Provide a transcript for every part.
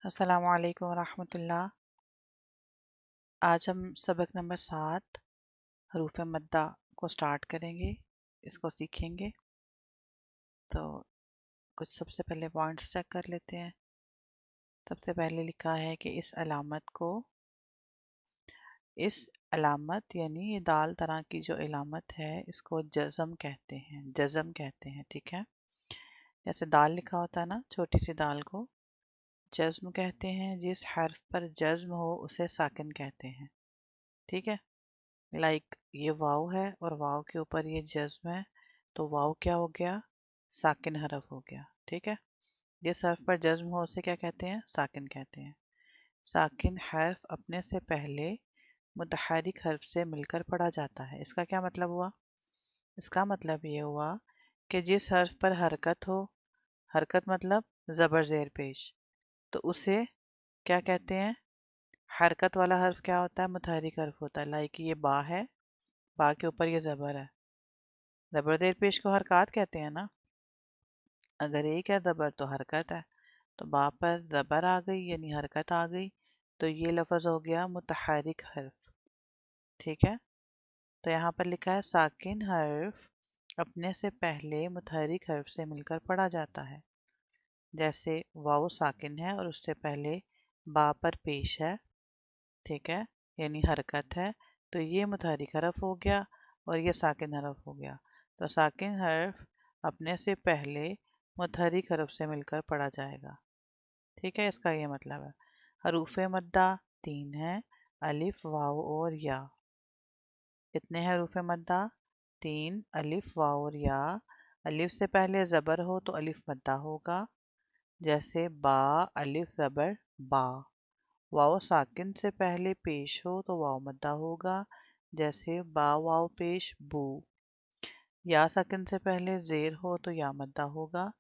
अस्सलाम वालेकुम रहमतुल्लाह। आज हम सबक नंबर 7 हरूफ मद्दा को स्टार्ट करेंगे, इसको सीखेंगे। तो कुछ सबसे पहले पॉइंट्स चेक कर लेते हैं। सबसे पहले लिखा है कि इस अलामत यानी ये दाल तरह की जो अलामत है इसको जज़म कहते हैं, जज़म कहते हैं। ठीक है, जैसे दाल लिखा होता है ना, छोटी सी दाल को जज़्म कहते हैं। जिस हर्फ पर जज़्म हो उसे साकिन कहते हैं। ठीक है, लाइक ये वाव है और वाव के ऊपर ये जज्म है, तो वाव क्या हो गया? साकिन हरफ हो गया। ठीक है, जिस हर्फ पर जज्म हो उसे क्या कहते हैं? साकिन कहते हैं। साकिन हर्फ अपने से पहले मुतहरिक हर्फ से मिलकर पढ़ा जाता है। इसका क्या मतलब हुआ? इसका मतलब ये हुआ कि जिस हर्फ पर हरकत हो, हरकत मतलब जबर जेर पेश, तो उसे क्या कहते हैं? हरकत वाला हर्फ क्या होता है? मुतहरिक हर्फ होता है। लाइक ये बा है, बा के ऊपर ये जबर है, जबर जेर पेश को हरकत कहते हैं ना। अगर एक है जबर तो हरकत है, तो बा पर जबर आ गई यानी हरकत आ गई, तो ये लफ्ज हो गया मुतहरिक हर्फ। ठीक है, तो यहाँ पर लिखा है साकिन हर्फ अपने से पहले मुतहरिक हर्फ से मिलकर पढ़ा जाता है। जैसे वाव साकिन है और उससे पहले बा पर पेश है, ठीक है, यानी हरकत है, तो ये मुतहरिक हरफ हो गया और ये साकिन हरफ हो गया। तो साकिन हर्फ अपने से पहले मुतहरिक हरफ से मिलकर पढ़ा जाएगा। ठीक है, इसका ये मतलब है। हरूफ मद्दा 3 है, अलिफ वाव और या। कितने हैं हरूफ मद्दा? 3, अलिफ वाव और या। अलिफ से पहले ज़बर हो तो अलिफ मद्दा होगा, जैसे बा अलिफ ज़बर बा। वाव साकिन से पहले पेश हो तो वाव मद्दा होगा, जैसे बा वाव पेश बू। या साकिन से पहले जेर हो तो या मद्दा होगा,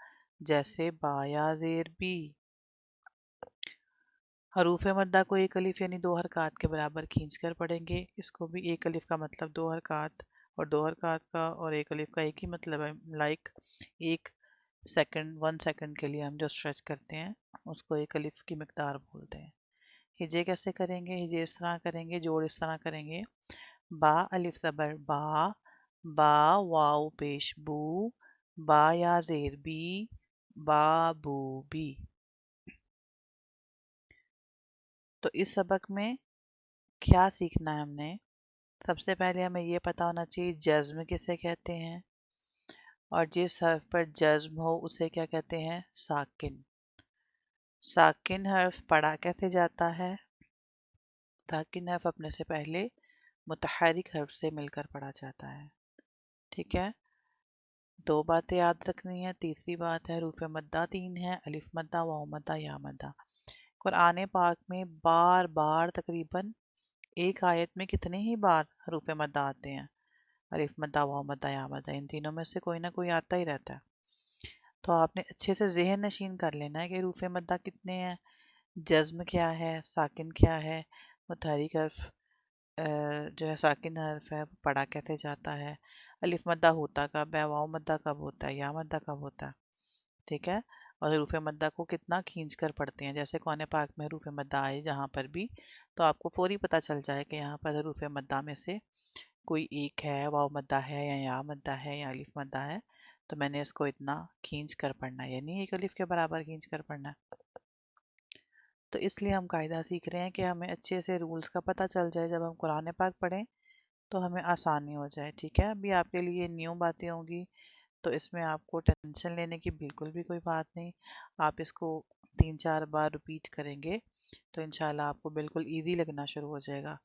जैसे बा या जेर बी। हरूफ मद्दा को एक अलिफ यानी 2 हरकत के बराबर खींच कर पढ़ेंगे। इसको भी एक अलिफ का मतलब 2 हरकत, और 2 हरकत का और एक अलिफ का एक ही मतलब है। लाइक एक सेकंड, 1 सेकंड के लिए हम जो स्ट्रेच करते हैं उसको एक अलिफ की मिकदार बोलते हैं। हिजे कैसे करेंगे? हिजे इस तरह करेंगे, जोड़ इस तरह करेंगे। बा अलिफ ज़बर बा, बा वाव पेश बू, बा या जेर बी, बा बू बी। तो इस सबक में क्या सीखना है हमने? सबसे पहले हमें ये पता होना चाहिए जज्म किसे कहते हैं, और जिस हर्फ पर जज्म हो उसे क्या कहते हैं? साकिन। साकिन हर्फ पढ़ा कैसे जाता है? साकिन हर्फ अपने से पहले मुतहरिक हर्फ से मिलकर पढ़ा जाता है। ठीक है, 2 बातें याद रखनी है। तीसरी बात है हरूफ मद्दा 3 है, अलिफ मद्दा वाव मद्दा या मद्दा। कुरान पाक में बार बार तकरीबन एक आयत में कितने ही बार हरूफ मद्दा आते हैं? अलिफ मद्दा वाव मद्दा या मद्दा, इन तीनों में से कोई ना कोई आता ही रहता है। तो आपने अच्छे से ज़हन नशीन कर लेना है कि हरूफ मद्दा कितने हैं, जज्म क्या है, साकिन क्या है, मुतहरिक हर्फ जो है साकिन हर्फ है पढ़ा कैसे जाता है, अलिफ मद्दा होता कब है, वाव मद्दा कब होता है, या मद्दा कब होता है। ठीक है, और हरूफ मद्दा को कितना खींच कर पढ़ते हैं। जैसे कुरान पाक में हरूफ मद्दा आए जहाँ पर भी, तो आपको फौरी पता चल जाए कि यहाँ पर हरूफ मद्दा में से कोई एक है, वाव मद्दा है या मद्दा है या अलिफ मद्दा है, तो मैंने इसको इतना खींच कर पढ़ना है, यानी एक अलिफ के बराबर खींच कर पढ़ना है। तो इसलिए हम कायदा सीख रहे हैं कि हमें अच्छे से रूल्स का पता चल जाए, जब हम कुरान पाक पढ़ें तो हमें आसानी हो जाए। ठीक है, अभी आपके लिए न्यू बातें होंगी, तो इसमें आपको टेंशन लेने की बिल्कुल भी कोई बात नहीं। आप इसको 3-4 बार रिपीट करेंगे तो इंशाल्लाह आपको बिल्कुल इजी लगना शुरू हो जाएगा।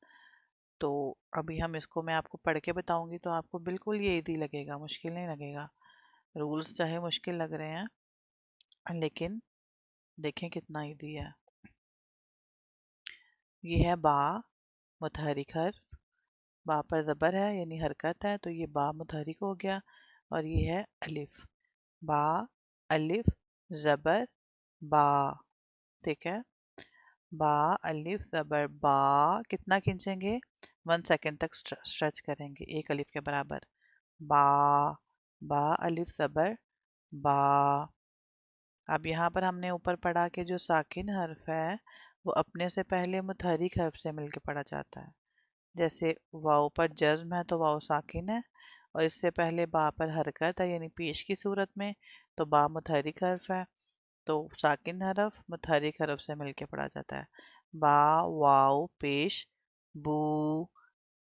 तो अभी हम इसको मैं आपको पढ़ के बताऊंगी तो आपको बिल्कुल ये इजी लगेगा, मुश्किल नहीं लगेगा। रूल्स चाहे मुश्किल लग रहे हैं, लेकिन देखें कितना इजी है। ये है बा, मुतहरिक हर्फ। बा पर ज़बर है यानी हरकत है, तो ये बा मुतहरिक हो गया। और ये है अलिफ, बा अलिफ ज़बर बा। ठीक है, बा अलिफ ज़बर बा, कितना खींचेंगे? 1 सेकेंड तक स्ट्रेच करेंगे, एक अलिफ के बराबर। बा, बा अलिफ ज़बर बा। अब यहाँ पर हमने ऊपर पढ़ा कि जो साकिन हर्फ है वो अपने से पहले मुतहरिक हर्फ से मिलके पढ़ा जाता है। जैसे वाव पर जज्म है तो वाव साकिन है, और इससे पहले बा पर हरकत है यानी पेश की सूरत में, तो बा मुतहरिक हर्फ है, तो साकिन हरफ मुतहरिक हरफ से मिलके पढ़ा जाता है। बा वाव पेश बू,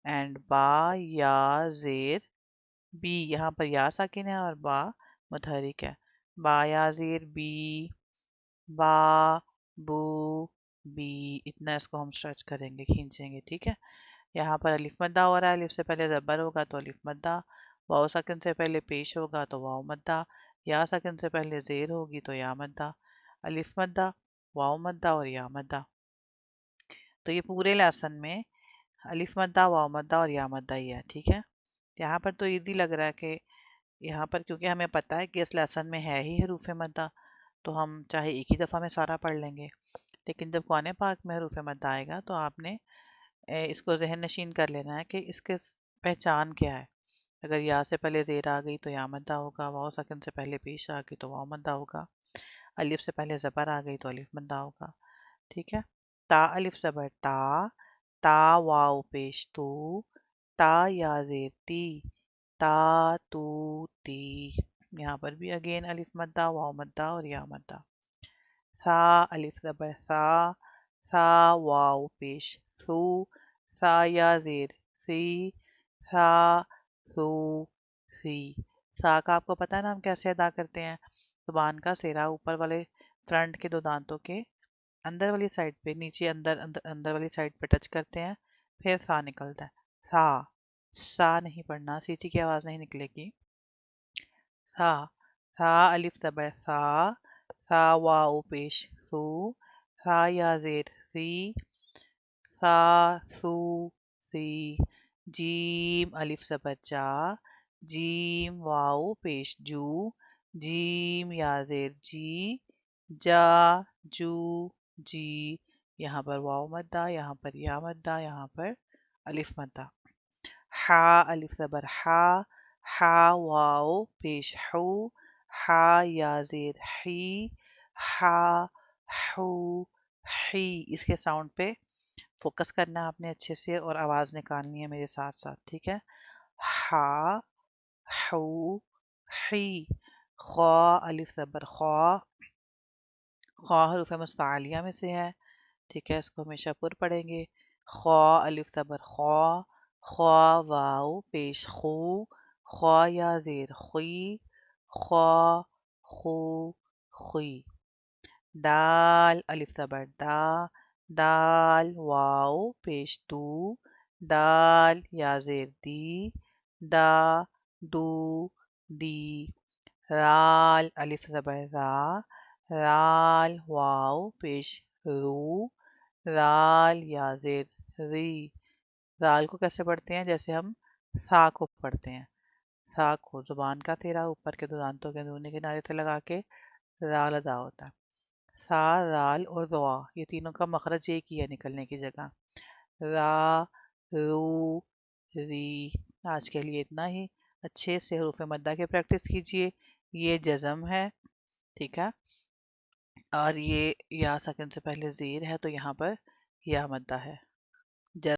एंड बा या जेर बी, यहाँ पर या साकिन है और बा मुतहरिक है। बा या जेर बी, बा बू बी, इतना इसको हम स्ट्रेच करेंगे, खींचेंगे, ठीक है। यहाँ पर अलिफ मद्दा हो रहा है, अलिफ से पहले जबर होगा तो अलिफ मद्दा, वाव साकिन से पहले पेश होगा तो वाव मद्दा, या साकिन से पहले जेर होगी तो या मद्दा, अलिफ मद्दा, वाव मद्दा और या मद्दा। तो ये पूरे लेसन में अलिफ मद्दा, वाव मद्दा और या मद्दा ही है, ठीक है। यहाँ पर तो इजी लग रहा है कि यहाँ पर क्योंकि हमें पता है कि इस लेसन में है ही हरूफ मद्दा, तो हम चाहे एक ही दफ़ा में सारा पढ़ लेंगे। लेकिन जब कुरान पाक में हरूफ मद्दा आएगा तो आपने इसको जहन नशीन कर लेना है कि इसके पहचान क्या है। अगर या से पहले जेर आ गई तो या मद्दा होगा, वाव साकिन से पहले पेश आ गई तो वाव मद्दा होगा, अलिफ से पहले ज़बर आ गई तो अलिफ मद्दा होगा, ठीक है। ता अलिफ ज़बर ता, ता वाव पेश तू, ता या जेर ती, ता तू ती। यहाँ पर भी अगेन अलिफ मद्दा, वाव मद्दा और या मद्दा। सा अलिफ ज़बर सा, सा वाव पेश सू, सा या जेर सी, सा सू सी। सा का आपको पता है ना हम कैसे अदा करते हैं। जुबान का सिरा ऊपर वाले फ्रंट के दो दांतों के अंदर वाली साइड पे, नीचे अंदर अंदर अंदर वाली साइड पे टच करते हैं, फिर सा निकलता है। सा नहीं पढ़ना, सीटी की आवाज नहीं निकलेगी। सा, सा अलिफ ज़बर सा, सा वाव पेश सू, सा या जेर सी, सा सू सी। जीम अलिफ ज़बर जा, जीम वाव पेश जू, जीम या जेर जी, जा जू जी। यहाँ पर वाव मद्दा, यहाँ पर या मद्दा, यहाँ पर अलिफ मद्दा। हा अलिफ ज़बर हा, हा वाव पेश हू, हा या जेर ही, हा हू ही। इसके साउंड पे फोकस करना है आपने अच्छे से और आवाज निकालनी है मेरे साथ साथ, ठीक है। हा हू ही। ख्वा अलिफ ज़बर ख्वा, ख्वा हरूफ मुस्तालिया में से है, ठीक है, इसको हमेशा पुर पढ़ेंगे। ख्वा अलिफ ज़बर ख्वा, ख्वा वाव पेश खू, ख्वा या जेर खुई, ख्वा खू खुई। दाल अलिफ ज़बर दा, दाल वाव पेश दू, दाल या जेर दी, दा दू दी। राल अलिफ ज़बर रा, राल वाव पेश रू, राल या जेर री। राल को कैसे पढ़ते हैं, जैसे हम सा को पढ़ते हैं। सा को जुबान का सिरा ऊपर के दो दांतों के दोनों किनारे से लगा के राल अदा होता है। सा, राल और दुआ, ये तीनों का मखरज एक ही है निकलने की जगह। रा, रू, री। आज के लिए इतना ही। अच्छे से हरूफ मद्दा की प्रैक्टिस कीजिए। ये जज़म है, ठीक है, और ये या सकिन से पहले ज़ेर है तो यहाँ पर या मद्दा है।